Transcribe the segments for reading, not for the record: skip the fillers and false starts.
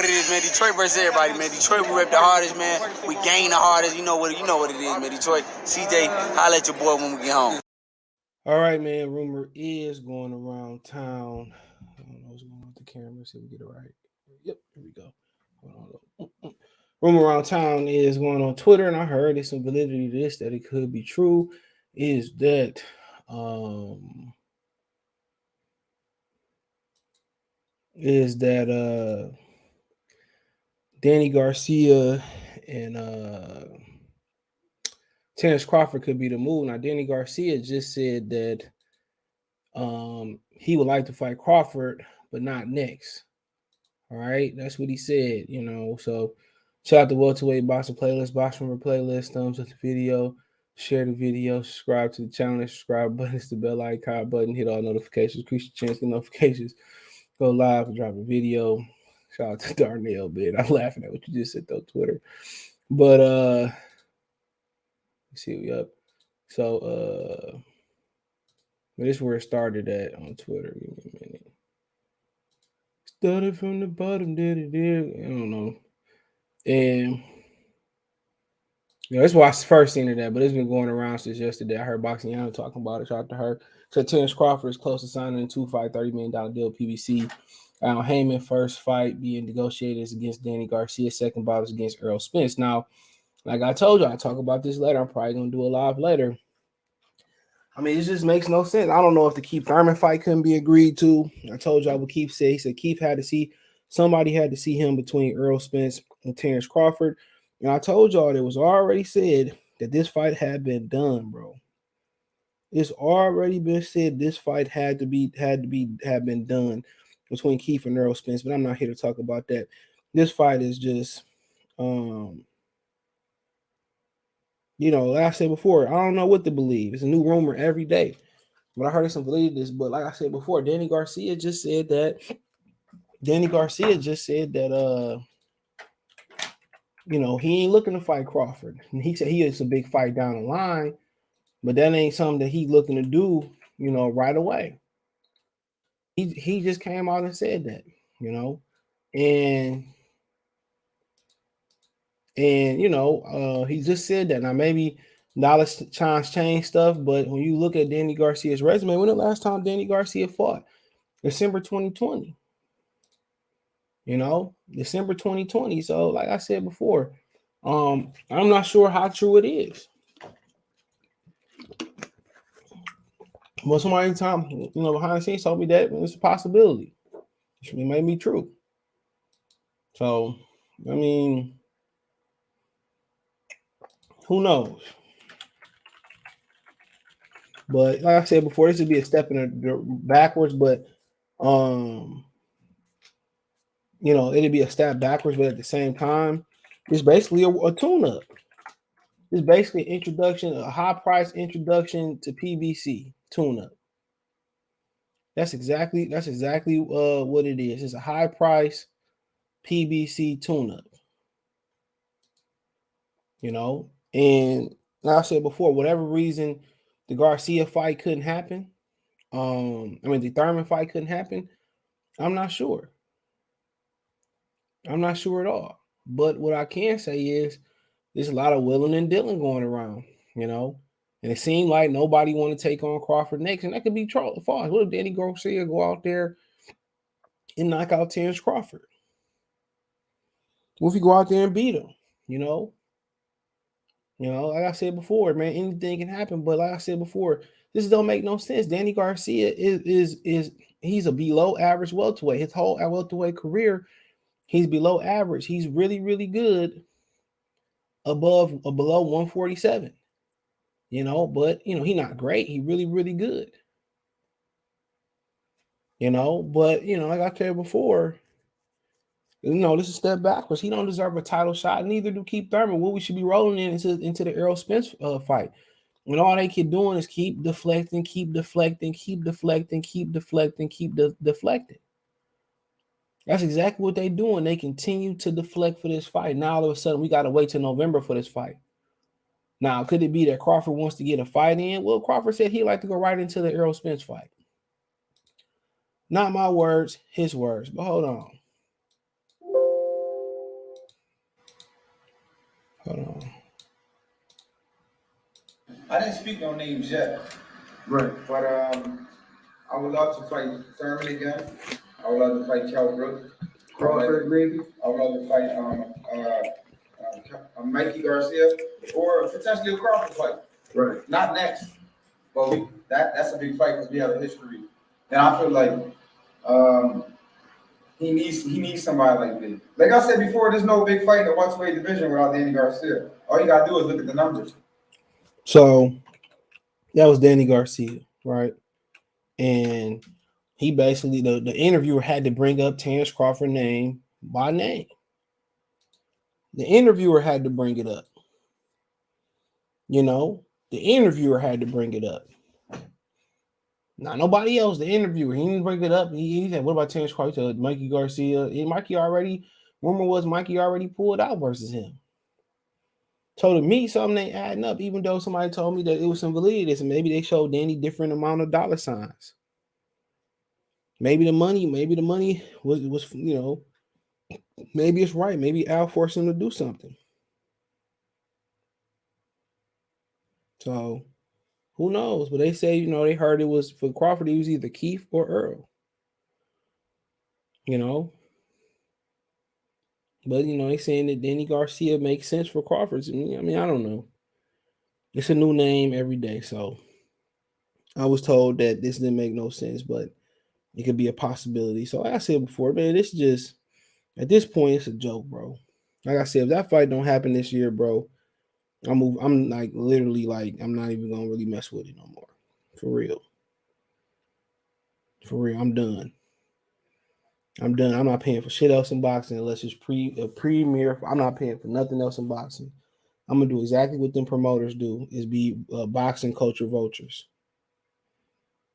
what it is, man. Detroit versus everybody, man. Detroit, we rep the hardest, man. We gain the hardest. You know what it is, man. Detroit, CJ, holla at your boy when we get home. All right, man. Rumor is going around town. I don't know what's going on with the camera. See if we get it right. Yep, here we go. Hold on. Rumor around town is going on Twitter, and I heard there's some validity to this, that it could be true, is that Danny Garcia and Terence Crawford could be the move. Now, Danny Garcia just said that he would like to fight Crawford, but not next. All right, that's what he said, you know. So shout out to welterweight boxing playlist, boxing rumor playlist, thumbs up the video, share the video, subscribe to the channel, subscribe button, hit the bell icon button, hit all notifications, increase your chance to get notifications, go live and drop a video. Shout out to Darnell, man. I'm laughing at what you just said on Twitter. But let's see, we up. So this is where it started at on Twitter. Give me a minute. Started from the bottom, did it? I don't know. And that's why I first seen it at, but it's been going around since yesterday. I heard Boxing Yana talking about it. Shout out to her. So Terence Crawford is close to signing a 2-fight, $30 million deal with PBC. Heyman first fight being negotiated is against Danny Garcia. Second bout is against Errol Spence. Now, like I told you, I'll talk about this later. I'm probably going to do a live later. I mean, it just makes no sense. I don't know if the Keith Thurman fight couldn't be agreed to. I told y'all what Keith said. He said Keith had to see, somebody had to see him between Errol Spence and Terence Crawford. And I told y'all it was already said that this fight had been done, bro. It's already been said this fight had been done between Keith and Errol Spence, but I'm not here to talk about that. This fight is just, you know, like I said before, I don't know what to believe. It's a new rumor every day. But I heard some validity to this. But like I said before, Danny Garcia just said that, you know, he ain't looking to fight Crawford. And he said he is a big fight down the line, but that ain't something that he's looking to do, you know, right away. He just came out and said that, you know, and you know, he just said that. Now maybe knowledge tries change stuff, but when you look at Danny Garcia's resume, when the last time Danny Garcia fought? December 2020. You know, December 2020. So, like I said before, I'm not sure how true it is. But somebody time, you know, behind the scenes told me that it's a possibility. It may be true. So, I mean, who knows? But like I said before, this would be a step in the backwards, but you know, it'd be a step backwards, but at the same time, it's basically a tune-up. It's basically an introduction, a high-price introduction to PBC tune-up. That's exactly what it is. It's a high-price PBC tune-up. You know, and like I said before, whatever reason the Garcia fight couldn't happen, the Thurman fight couldn't happen, I'm not sure. I'm not sure at all. But what I can say is there's a lot of willing and dealing going around, you know. And it seemed like nobody want to take on Crawford next. And that could be false. What if Danny Garcia go out there and knock out Terence Crawford? What if he go out there and beat him, you know? You know, like I said before, man, anything can happen. But like I said before, this don't make no sense. Danny Garcia is he's a below average welterweight. His whole welterweight career, he's below average. He's really, really good below 147. You know, but you know, he's not great. He really, really good. You know, but you know, like I said before, you know, this is a step backwards. He don't deserve a title shot. Neither do Keith Thurman. What we should be rolling into the Errol Spence fight. When all they keep doing is keep deflecting. That's exactly what they're doing. They continue to deflect for this fight. Now all of a sudden we got to wait till November for this fight. Now, could it be that Crawford wants to get a fight in? Well, Crawford said he'd like to go right into the Errol Spence fight. Not my words, his words. But hold on. Hold on. I didn't speak no names yet. Right. But I would love to fight Thurman again. I would love to fight Crawford. Crawford, maybe. I would love to fight Mikey Garcia or potentially a Crawford fight. Right. Not next, but that's a big fight because we have a history, and I feel like he needs somebody like this. Like I said before, there's no big fight in the welterweight division without Danny Garcia. All you gotta do is look at the numbers. So that was Danny Garcia, right? And he basically the interviewer had to bring up Terence Crawford's name by name. The interviewer had to bring it up. You know, the interviewer had to bring it up. Not nobody else. The interviewer, he didn't bring it up. He said, "What about Terence Crawford?" He said, Mikey Garcia. And Mikey already. Rumor was Mikey already pulled out versus him. So to me, something ain't adding up. Even though somebody told me that it was some validity, and maybe they showed Danny different amount of dollar signs. Maybe the money was you know, maybe it's right. Maybe Al forced him to do something. So who knows? But they say, you know, they heard it was for Crawford, it was either Keith or Errol. You know. But you know, they saying that Danny Garcia makes sense for Crawford. I mean, I don't know. It's a new name every day. So I was told that this didn't make no sense, but it could be a possibility. So like I said before, man, this just at this point, it's a joke, bro. Like I said, if that fight don't happen this year, bro, I'm like literally like I'm not even gonna really mess with it no more. For real. For real. I'm done. I'm done. I'm not paying for shit else in boxing unless it's a premier. I'm not paying for nothing else in boxing. I'm gonna do exactly what them promoters do: is be boxing culture vultures.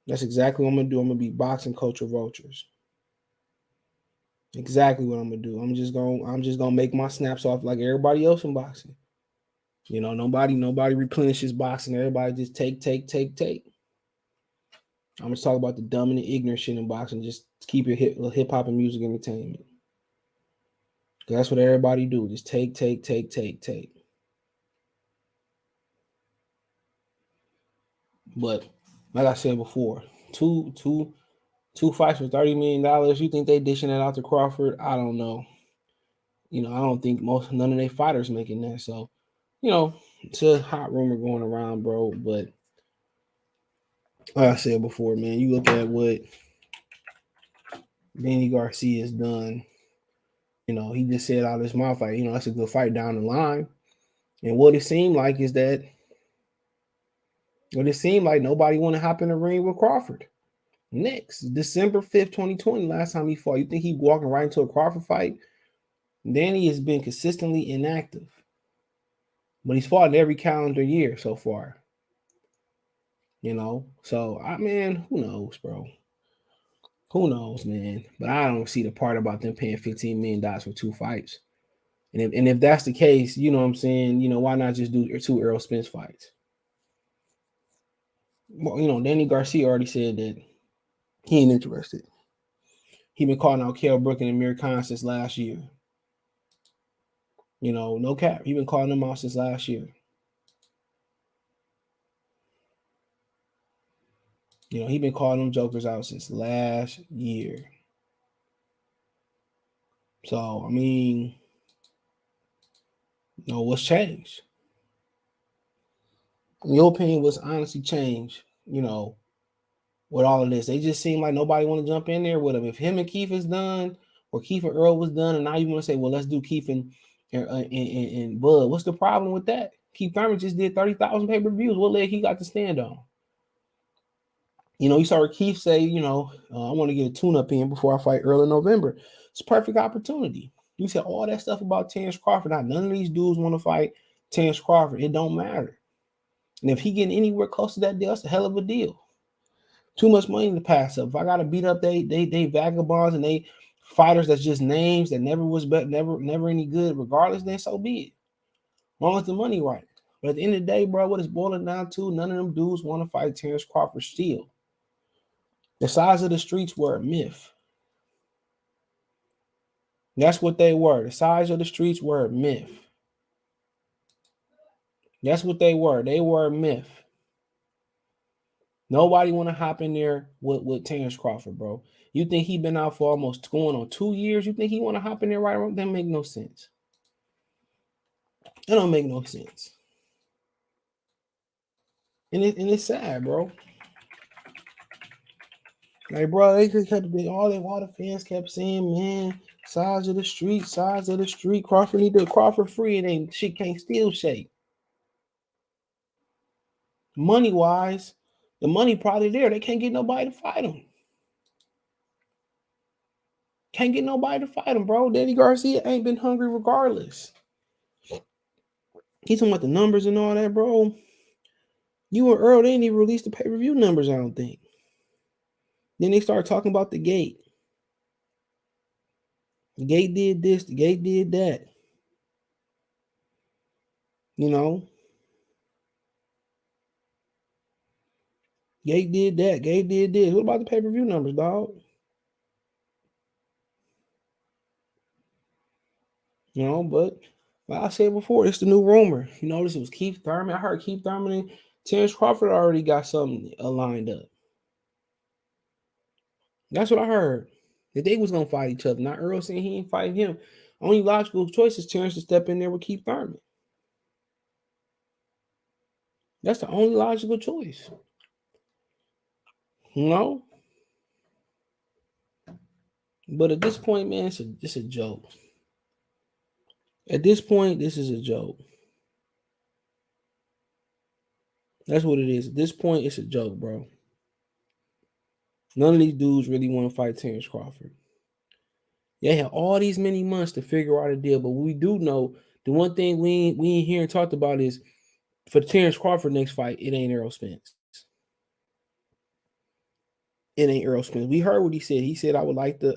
That's exactly what I'm gonna do. I'm gonna be boxing culture vultures. Exactly what I'm gonna do. I'm just gonna make my snaps off like everybody else in boxing. You know, nobody replenishes boxing. Everybody just take. I'm just talking about the dumb and the ignorant shit in boxing. Just keep it hip hop and music entertainment. That's what everybody do. Just take. But like I said before, two fights for $30 million. You think they dishing that out to Crawford? I don't know. You know, I don't think none of their fighters making that. So, you know, it's a hot rumor going around, bro. But like I said before, man, you look at what Danny Garcia has done. You know, he just said out of his mouth, like, you know, that's a good fight down the line. And what it seemed like is that nobody want to hop in the ring with Crawford. Next, December 5th, 2020, last time he fought. You think he walking right into a Crawford fight? Danny has been consistently inactive. But he's fought in every calendar year so far. You know? So, who knows, bro? Who knows, man? But I don't see the part about them paying $15 million for two fights. And if that's the case, you know what I'm saying? You know, why not just do two Errol Spence fights? Well, you know, Danny Garcia already said that he ain't interested. He been calling out Kell Brook and Amir Khan since last year. You know, no cap. He been calling them out since last year. You know, he been calling them jokers out since last year. So, I mean, you know, what's changed? In your opinion, what's honestly changed, you know, with all of this? They just seem like nobody want to jump in there with him. If him and Keith is done, or Keith and Earl was done, and now you want to say, well, let's do Keith and Bud. What's the problem with that? Keith Thurman just did 30,000 pay-per-views. What leg he got to stand on? You know, you saw Keith say, you know, I want to get a tune-up in before I fight Earl in November. It's a perfect opportunity. You said all that stuff about Terence Crawford. Now, none of these dudes want to fight Terence Crawford. It don't matter. And if he getting anywhere close to that deal, that's a hell of a deal. Too much money to pass up. If I gotta beat up they vagabonds and they fighters that's just names that never was never any good, regardless, then so be it. As long as the money right. But at the end of the day, bro, what it's boiling down to, none of them dudes want to fight Terence Crawford still. The size of the streets were a myth. That's what they were. The size of the streets were a myth. That's what they were. They were a myth. Nobody want to hop in there with Terence Crawford, bro. You think he been out for almost going on 2 years? You think he want to hop in there right around? That make no sense. That don't make no sense. And it's sad, bro. Like, bro, they just kept all the fans kept saying, man, size of the street. Crawford need to Crawford free, and then shit can't still shake. Money wise, the money probably there. They can't get nobody to fight him. Can't get nobody to fight him, bro. Danny Garcia ain't been hungry regardless. He's talking about the numbers and all that, bro. You and Errol, they didn't even release the pay-per-view numbers, I don't think. Then they started talking about the gate. The gate did this, the gate did that. You know? Gate did that, gate did this. What about the pay-per-view numbers, dog? You know, but like I said before, it's the new rumor. You know, this was Keith Thurman. I heard Keith Thurman and Terence Crawford already got something lined up. That's what I heard. That they was gonna fight each other. Not Errol saying he ain't fighting him. Only logical choice is Terence to step in there with Keith Thurman. That's the only logical choice. You know? But at this point, man, it's a joke. At this point, this is a joke. That's what it is. At this point, it's a joke, bro. None of these dudes really want to fight Terence Crawford. They had all these many months to figure out a deal, but we do know the one thing we ain't hear and talked about is for the Terence Crawford next fight, it ain't Errol Spence. It ain't Errol Spence. We heard what he said. He said I would like to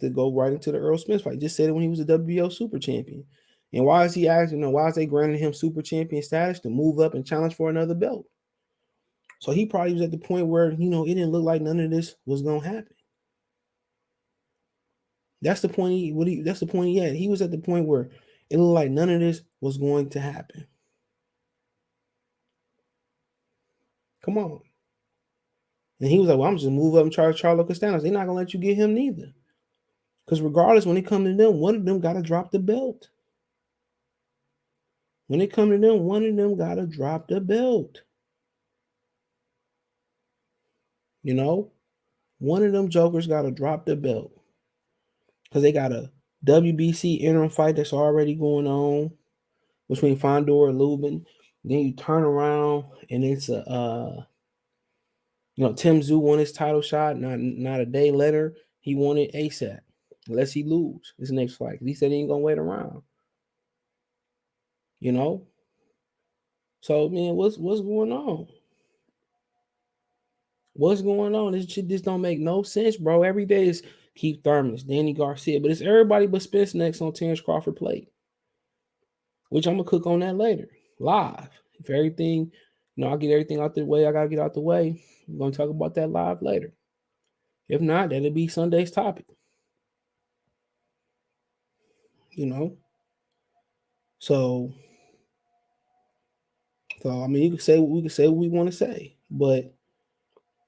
go right into the Errol Spence fight. He just said it when he was a WBO super champion. And why is he asking? Why is they granting him super champion status to move up and challenge for another belt? So he probably was at the point where, it didn't look like none of this was gonna happen. That's the point that's the point he had. He was at the point where it looked like none of this was going to happen. Come on. And he was like, well, I'm just gonna move up and charge Charlo Castanos. They're not gonna let you get him neither. Because regardless, when it comes to them, one of them gotta drop the belt. When it comes to them, one of them gotta drop the belt. One of them jokers gotta drop the belt. Because they got a WBC interim fight that's already going on between Fondor and Lubin. Then you turn around and it's Tim Tszyu won his title shot. Not a day later, he won it ASAP. Unless he lose his next fight. He said he ain't gonna wait around. So man, what's going on? What's going on? This shit just don't make no sense, bro. Every day is Keith Thurman, it's Danny Garcia, but it's everybody but Spence next on Terence Crawford plate. Which I'm gonna cook on that later, live. If everything, I'll get everything out the way I gotta get out the way. I'm gonna talk about that live later. If not, that'll be Sunday's topic. So I mean, we can say what we want to say, but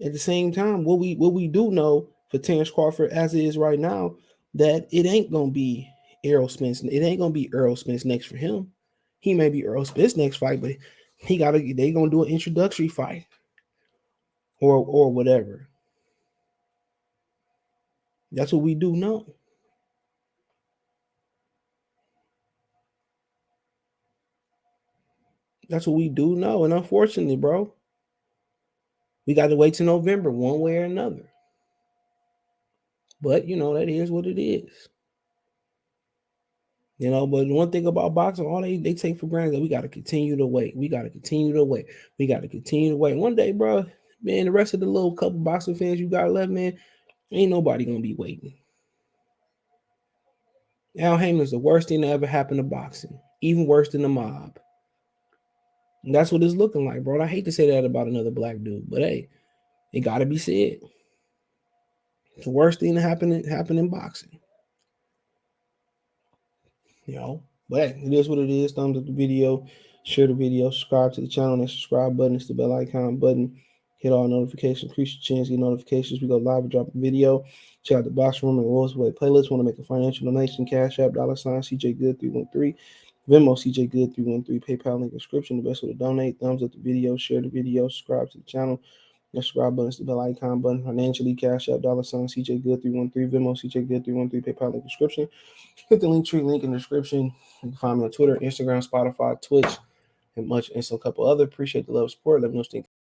at the same time, what we do know for Terence Crawford as it is right now, that it ain't gonna be Errol Spence. It ain't gonna be Errol Spence next for him. He may be Errol Spence next fight, but they gonna do an introductory fight or whatever. That's what we do know. That's what we do know. And unfortunately, bro, we got to wait till November one way or another. But, that is what it is. But one thing about boxing, all they take for granted that we got to continue to wait. We got to continue to wait. We got to continue to wait. One day, bro, man, the rest of the little couple boxing fans you got left, man, ain't nobody going to be waiting. Al Heyman's the worst thing that ever happened to boxing. Even worse than the mob. And that's what it's looking like, bro. I hate to say that about another black dude, but hey, it got to be said. It's the worst thing that happened in boxing. But hey, it is what it is. Thumbs up the video, share the video, subscribe to the channel. That subscribe button is the bell icon button. Hit all notifications, increase your chance, get notifications. We go live and drop a video. Check out the box room and Rolls Away playlist. Want to make a financial donation? Cash App, $ CJ Good 313. Venmo CJ Good 313. PayPal link description. The best way to donate. Thumbs up the video, share the video, subscribe to the channel. The subscribe button is the bell icon button. Financially, Cash App, $ CJ Good 313. Venmo CJ Good 313. PayPal link description. Hit the link tree link in the description. You can find me on Twitter, Instagram, Spotify, Twitch, and some couple other. Appreciate the love, support. Let me know what you think.